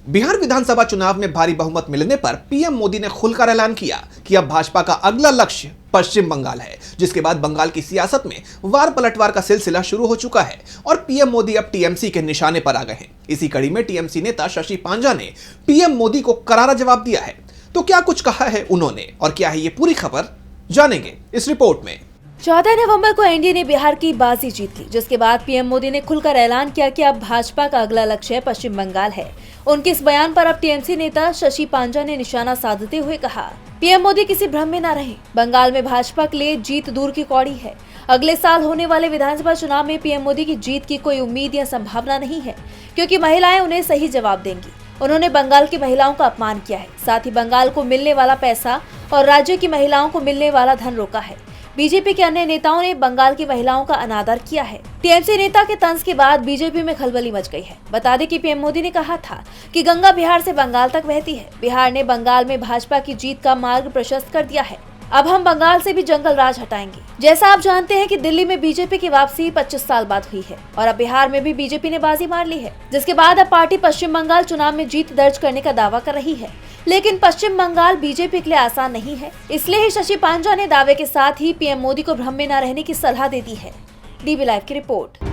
बिहार विधानसभा चुनाव में भारी बहुमत मिलने पर पीएम मोदी ने खुलकर ऐलान किया कि अब भाजपा का अगला लक्ष्य पश्चिम बंगाल है, जिसके बाद बंगाल की सियासत में वार पलटवार का सिलसिला शुरू हो चुका है और पीएम मोदी अब टीएमसी के निशाने पर आ गए हैं। इसी कड़ी में टीएमसी नेता शशि पांजा ने पीएम मोदी को करारा जवाब दिया है। तो क्या कुछ कहा है उन्होंने और क्या है ये पूरी खबर, जानेंगे इस रिपोर्ट में। 14 नवंबर को एनडीए ने बिहार की बाजी जीत ली, जिसके बाद पीएम मोदी ने खुलकर ऐलान किया कि अब भाजपा का अगला लक्ष्य पश्चिम बंगाल है। उनके इस बयान पर अब टीएमसी नेता शशि पांजा ने निशाना साधते हुए कहा, पीएम मोदी किसी भ्रम में न रहे, बंगाल में भाजपा के लिए जीत दूर की कौड़ी है। अगले साल होने वाले विधानसभा चुनाव में पीएम मोदी की जीत की कोई उम्मीद या संभावना नहीं है, क्योंकि महिलाएं उन्हें सही जवाब देंगी। उन्होंने बंगाल की महिलाओं का अपमान किया है, साथ ही बंगाल को मिलने वाला पैसा और राज्य की महिलाओं को मिलने वाला धन रोका है। बीजेपी के अन्य नेताओं ने बंगाल की महिलाओं का अनादर किया है। टीएमसी नेता के तंज के बाद बीजेपी में खलबली मच गई है। बता दें कि पीएम मोदी ने कहा था कि गंगा बिहार से बंगाल तक बहती है। बिहार ने बंगाल में भाजपा की जीत का मार्ग प्रशस्त कर दिया है। अब हम बंगाल से भी जंगल राज हटाएंगे। जैसा आप जानते हैं कि दिल्ली में बीजेपी की वापसी 25 साल बाद हुई है और अब बिहार में भी बीजेपी ने बाजी मार ली है, जिसके बाद अब पार्टी पश्चिम बंगाल चुनाव में जीत दर्ज करने का दावा कर रही है। लेकिन पश्चिम बंगाल बीजेपी के लिए आसान नहीं है, इसलिए ही शशि पांजा ने दावे के साथ ही पीएम मोदी को भ्रम में न रहने की सलाह दे दी है। डीबी लाइव की रिपोर्ट।